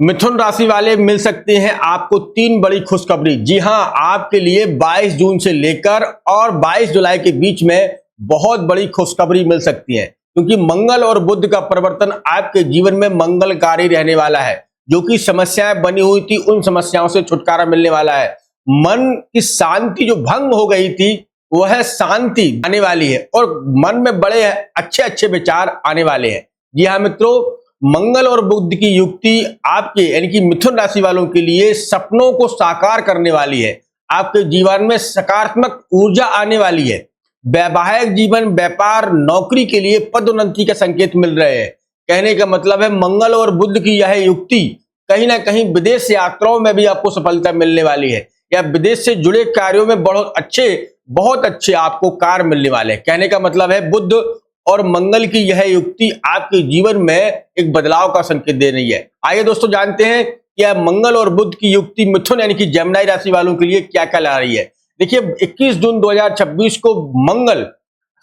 मिथुन राशि वाले मिल सकते हैं आपको तीन बड़ी खुशखबरी। जी हां, आपके लिए 22 जून से लेकर और 22 जुलाई के बीच में बहुत बड़ी खुशखबरी मिल सकती है, क्योंकि मंगल और बुध का परिवर्तन आपके जीवन में मंगलकारी रहने वाला है। जो कि समस्याएं बनी हुई थी, उन समस्याओं से छुटकारा मिलने वाला है। मन की शांति जो भंग हो गई थी, वह शांति आने वाली है और मन में बड़े अच्छे अच्छे विचार आने वाले हैं। जी हाँ मित्रों, मंगल और बुध की युक्ति आपके यानी कि मिथुन राशि वालों के लिए सपनों को साकार करने वाली है। आपके जीवन में सकारात्मक ऊर्जा आने वाली है। वैवाहिक जीवन, व्यापार, नौकरी के लिए पदोन्नति के संकेत मिल रहे हैं। कहने का मतलब है मंगल और बुध की यह युक्ति कहीं ना कहीं विदेश यात्राओं में भी आपको सफलता मिलने वाली है, या विदेश से जुड़े कार्यों में बहुत अच्छे आपको कार्य मिलने वाले हैं। कहने का मतलब है बुध और मंगल की यह युक्ति आपके जीवन में एक बदलाव का संकेत दे रही है। आइए दोस्तों जानते हैं कि यह मंगल और बुध की युक्ति मिथुन यानी कि जेमिनी राशि वालों के लिए क्या क्या ला रही है। देखिए 21 जून 2026 को मंगल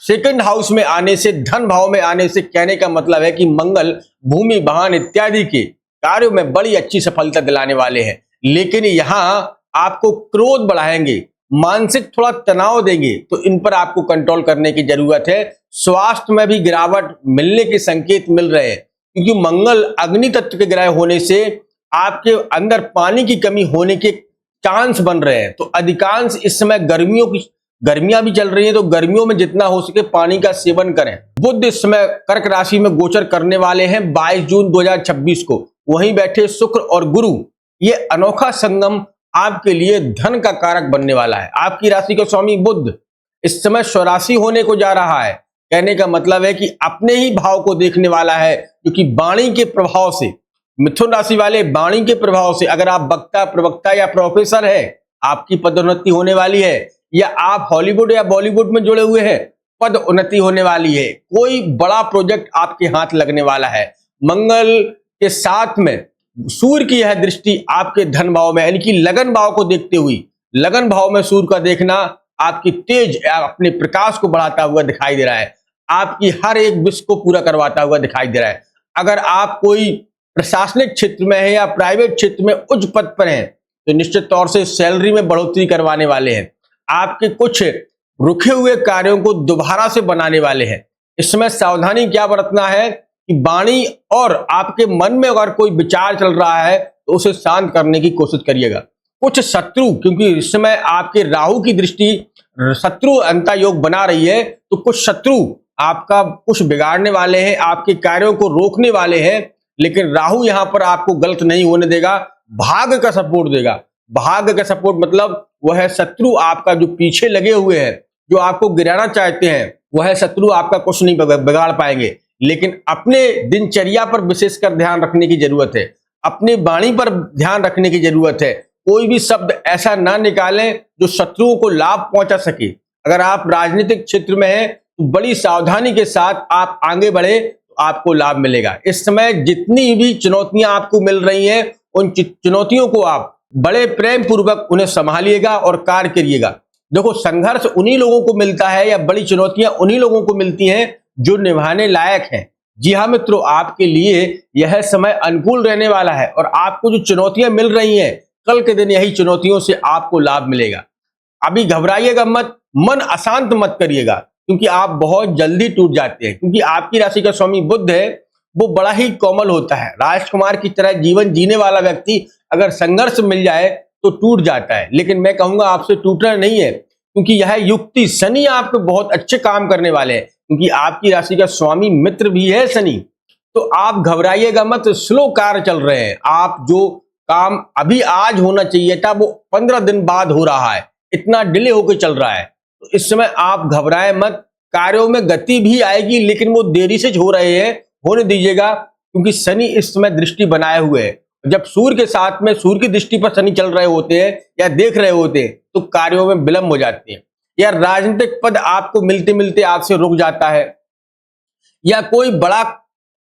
सेकंड हाउस में आने से, धन भाव में आने से, कहने का मतलब है कि मंगल भूमि, वाहन इत्यादि के कार्यों में बड़ी अच्छी सफलता दिलाने वाले हैं। लेकिन यहां आपको क्रोध बढ़ाएंगे, मानसिक थोड़ा तनाव देंगे, तो इन पर आपको कंट्रोल करने की जरूरत है। स्वास्थ्य में भी गिरावट मिलने के संकेत मिल रहे हैं, क्योंकि मंगल अग्नि तत्व के ग्रह होने से आपके अंदर पानी की कमी होने के चांस बन रहे हैं। तो अधिकांश इस समय गर्मियां भी चल रही हैं, तो गर्मियों में जितना हो सके पानी का सेवन करें। बुध इस समय कर्क राशि में गोचर करने वाले हैं 22 जून 2026 को। वहीं बैठे शुक्र और गुरु, ये अनोखा संगम आपके लिए धन का कारक बनने वाला है। आपकी राशि के स्वामी बुध इस समय स्वराशि होने को जा रहा है। कहने का मतलब है कि अपने ही भाव को देखने वाला है, क्योंकि वाणी के प्रभाव से, मिथुन राशि वाले वाणी के प्रभाव से, अगर आप वक्ता, प्रवक्ता या प्रोफेसर है, आपकी पदोन्नति होने वाली है, या आप हॉलीवुड या बॉलीवुड में जुड़े हुए हैं, पद उन्नति होने वाली है। कोई बड़ा प्रोजेक्ट आपके हाथ लगने वाला है। मंगल के साथ में सूर्य की यह दृष्टि आपके धन भाव में यानी कि लगन भाव को देखते हुए, लगन भाव में सूर्य का देखना आपकी तेज अपने प्रकाश को बढ़ाता हुआ दिखाई दे रहा है। आपकी हर एक विश को पूरा करवाता हुआ दिखाई दे रहा है। अगर आप कोई प्रशासनिक क्षेत्र में है या प्राइवेट क्षेत्र में उच्च पद पर हैं, तो निश्चित तौर से सैलरी में बढ़ोतरी करवाने वाले हैं। आपके कुछ रुके हुए कार्यों को दोबारा से बनाने वाले हैं। इसमें सावधानी क्या बरतना है कि वाणी और आपके मन में अगर कोई विचार चल रहा है, तो उसे शांत करने की कोशिश करिएगा। कुछ शत्रु, क्योंकि इस समय आपके राहु की दृष्टि शत्रु अंता योग बना रही है, तो कुछ शत्रु आपका कुछ बिगाड़ने वाले हैं, आपके कार्यों को रोकने वाले हैं। लेकिन राहु यहां पर आपको गलत नहीं होने देगा, भाग्य का सपोर्ट देगा। भाग्य का सपोर्ट मतलब वह शत्रु आपका जो पीछे लगे हुए हैं, जो आपको गिराना चाहते हैं, वह शत्रु आपका कुछ नहीं बिगाड़ पाएंगे। लेकिन अपने दिनचर्या पर विशेषकर ध्यान रखने की जरूरत है, अपनी वाणी पर ध्यान रखने की जरूरत है। कोई भी शब्द ऐसा ना निकालें जो शत्रुओं को लाभ पहुंचा सके। अगर आप राजनीतिक क्षेत्र में हैं, तो बड़ी सावधानी के साथ आप आगे बढ़े, तो आपको लाभ मिलेगा। इस समय जितनी भी चुनौतियां आपको मिल रही हैं, उन चुनौतियों को आप बड़े प्रेम पूर्वक उन्हें संभालिएगा और कार्य करिएगा। देखो, संघर्ष उन्हीं लोगों को मिलता है या बड़ी चुनौतियां उन्हीं लोगों को मिलती हैं जो निभाने लायक हैं। जी हाँ मित्रों, आपके लिए यह समय अनुकूल रहने वाला है और आपको जो चुनौतियां मिल रही हैं, कल के दिन यही चुनौतियों से आपको लाभ मिलेगा। अभी घबराइएगा मत, मन अशांत मत करिएगा, क्योंकि आप बहुत जल्दी टूट जाते हैं। क्योंकि आपकी राशि का स्वामी बुध है, वो बड़ा ही कोमल होता है। राजकुमार की तरह जीवन जीने वाला व्यक्ति अगर संघर्ष मिल जाए तो टूट जाता है। लेकिन मैं कहूंगा आपसे टूटना नहीं है, क्योंकि यह युक्ति शनि आपके बहुत अच्छे काम करने वाले हैं। क्योंकि आपकी राशि का स्वामी मित्र भी है शनि, तो आप घबराइएगा मत। स्लो कार्य चल रहे हैं। आप जो काम अभी आज होना चाहिए था, वो 15 दिन बाद हो रहा है, इतना डिले होकर चल रहा है। तो इस समय आप घबराएं मत। कार्यों में गति भी आएगी, लेकिन वो देरी से हो रहे हैं, होने दीजिएगा, क्योंकि शनि इस समय दृष्टि बनाए हुए है। जब सूर्य के साथ में, सूर्य की दृष्टि पर शनि चल रहे होते हैं या देख रहे होते हैं, तो कार्यों में विलंब हो जाती है, या राजनीतिक पद आपको मिलते मिलते आपसे रुक जाता है, या कोई बड़ा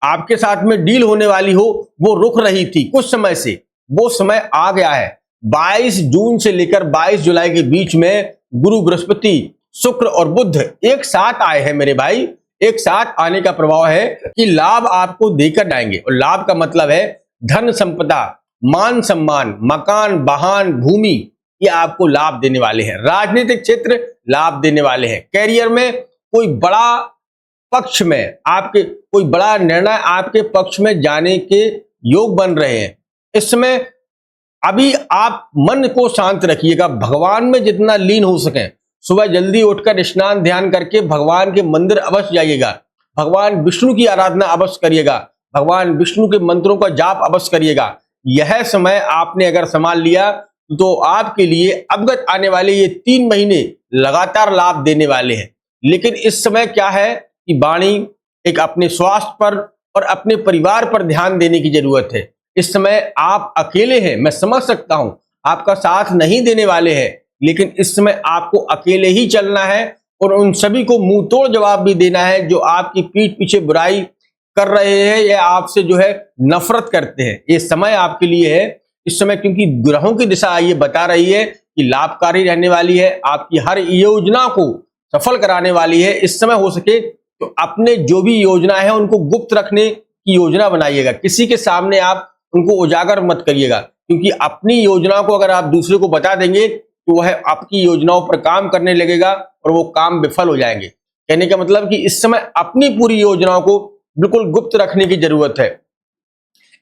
आपके साथ में डील होने वाली हो, वो रुक रही थी कुछ समय से, वो समय आ गया है। 22 जून से लेकर 22 जुलाई के बीच में गुरु, बृहस्पति, शुक्र और बुध एक साथ आए हैं मेरे भाई। एक साथ आने का प्रभाव है कि लाभ आपको देकर जाएंगे, और लाभ का मतलब है धन संपदा, मान सम्मान, मकान, वाहन, भूमि, ये आपको लाभ देने वाले हैं। राजनीतिक क्षेत्र लाभ देने वाले हैं। कैरियर में कोई बड़ा पक्ष में आपके कोई बड़ा निर्णय आपके पक्ष में जाने के योग बन रहे हैं। इस समय अभी आप मन को शांत रखिएगा, भगवान में जितना लीन हो सके। सुबह जल्दी उठकर स्नान ध्यान करके भगवान के मंदिर अवश्य जाइएगा, भगवान विष्णु की आराधना अवश्य करिएगा, भगवान विष्णु के मंत्रों का जाप अवश्य करिएगा। यह समय आपने अगर संभाल लिया तो आपके लिए अवगत आने वाले ये 3 महीने लगातार लाभ देने वाले हैं। लेकिन इस समय क्या है कि वाणी एक अपने स्वास्थ्य पर और अपने परिवार पर ध्यान देने की जरूरत है। इस समय आप अकेले हैं, मैं समझ सकता हूं आपका साथ नहीं देने वाले हैं, लेकिन इस समय आपको अकेले ही चलना है और उन सभी को मुंह तोड़ जवाब भी देना है जो आपकी पीठ पीछे बुराई कर रहे हैं या आपसे जो है नफरत करते हैं। ये समय आपके लिए है इस समय, क्योंकि ग्रहों की दिशा ये बता रही है कि लाभकारी रहने वाली है, आपकी हर योजना को सफल कराने वाली है। इस समय हो सके तो अपने जो भी योजना है उनको गुप्त रखने की योजना बनाइएगा, किसी के सामने आप उनको उजागर मत करिएगा, क्योंकि अपनी योजना को अगर आप दूसरे को बता देंगे तो वह आपकी योजनाओं पर काम करने लगेगा और वो काम विफल हो जाएंगे। कहने का मतलब कि इस समय अपनी पूरी योजनाओं को बिल्कुल गुप्त रखने की जरूरत है।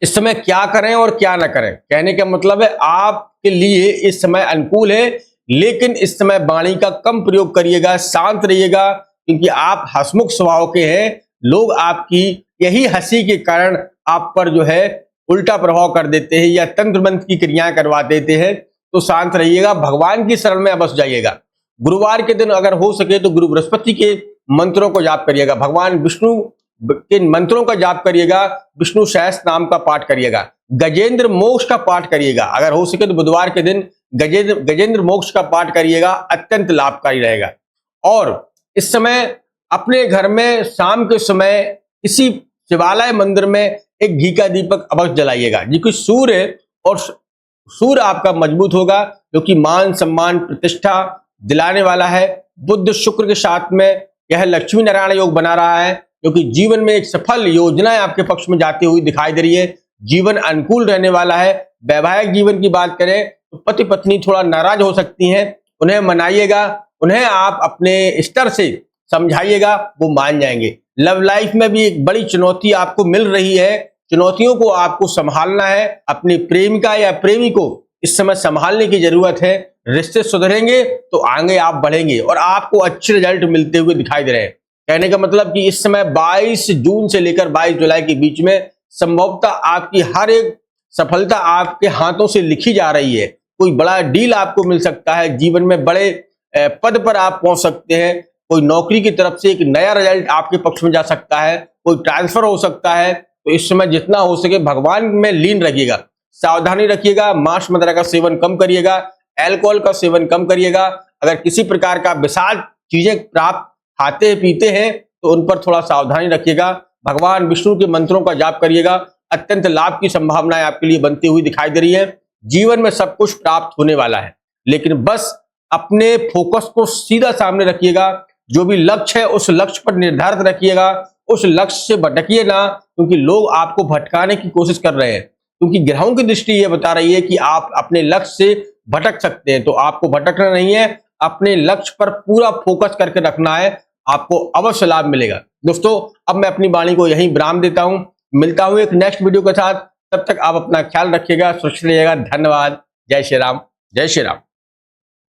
इस समय क्या करें और क्या ना करें, कहने का मतलब है आपके लिए इस समय अनुकूल है, लेकिन इस समय वाणी का कम प्रयोग करिएगा, शांत रहिएगा, क्योंकि आप हंसमुख स्वभाव के हैं। लोग आपकी यही हंसी के कारण आप पर जो है उल्टा प्रभाव कर देते हैं या तंत्र मंत्र की क्रियाएं करवा देते हैं। तो शांत रहिएगा, भगवान की शरण में अवश्य जाइएगा। गुरुवार के दिन अगर हो सके तो गुरु बृहस्पति के मंत्रों को जाप करिएगा, भगवान विष्णु के मंत्रों का जाप करिएगा, विष्णु सहस्त्र नाम का पाठ करिएगा, गजेंद्र मोक्ष का पाठ करिएगा। अगर हो सके तो बुधवार के दिन गजेंद्र मोक्ष का पाठ करिएगा, अत्यंत लाभकारी रहेगा। और इस समय अपने घर में शाम के समय किसी शिवालय मंदिर में एक घी का दीपक अवश्य जलाइएगा, क्योंकि सूर्य आपका मजबूत होगा, जो कि मान सम्मान प्रतिष्ठा दिलाने वाला है। बुध शुक्र के साथ में यह लक्ष्मी नारायण योग बना रहा है, क्योंकि जीवन में एक सफल योजनाएं आपके पक्ष में जाती हुई दिखाई दे रही है। जीवन अनुकूल रहने वाला है। वैवाहिक जीवन की बात करें तो पति पत्नी थोड़ा नाराज हो सकती हैं, उन्हें मनाइएगा, उन्हें आप अपने स्तर से समझाइएगा, वो मान जाएंगे। लव लाइफ में भी एक बड़ी चुनौती आपको मिल रही है, चुनौतियों को आपको संभालना है। अपनी प्रेमिका या प्रेमी को इस समय संभालने की जरूरत है। रिश्ते सुधरेंगे तो आगे आप बढ़ेंगे और आपको अच्छे रिजल्ट मिलते हुए दिखाई दे रहे हैं। कहने का मतलब कि इस समय 22 जून से लेकर 22 जुलाई के बीच में संभवतः आपकी हर एक सफलता आपके हाथों से लिखी जा रही है। कोई बड़ा डील आपको मिल सकता है, जीवन में बड़े पद पर आप पहुंच सकते हैं। कोई नौकरी की तरफ से एक नया रिजल्ट आपके पक्ष में जा सकता है, कोई ट्रांसफर हो सकता है। तो इस समय जितना हो सके भगवान में लीन रखिएगा, सावधानी रखिएगा, मांस मदिरा का सेवन कम करिएगा, अल्कोहल का सेवन कम करिएगा। अगर किसी प्रकार का विषाक्त चीजें प्राप्त खाते पीते हैं तो उन पर थोड़ा सावधानी रखिएगा। भगवान विष्णु के मंत्रों का जाप करिएगा, अत्यंत लाभ की संभावनाएं आपके लिए बनती हुई दिखाई दे रही है। जीवन में सब कुछ प्राप्त होने वाला है, लेकिन बस अपने फोकस को सीधा सामने रखिएगा। जो भी लक्ष्य है उस लक्ष्य पर निर्धारित रखिएगा, उस लक्ष्य से भटकिए ना, क्योंकि लोग आपको भटकाने की कोशिश कर रहे हैं। क्योंकि ग्रहों की दृष्टि ये बता रही है कि आप अपने लक्ष्य से भटक सकते हैं, तो आपको भटकना नहीं है, अपने लक्ष्य पर पूरा फोकस करके रखना है, आपको अवश्य लाभ मिलेगा। दोस्तों, अब मैं अपनी वाणी को यहीं विराम देता हूं, मिलता हूं एक नेक्स्ट वीडियो के साथ। तब तक आप अपना ख्याल रखिएगा, सुरक्षित रहिएगा। धन्यवाद। जय श्री राम, जय श्री राम।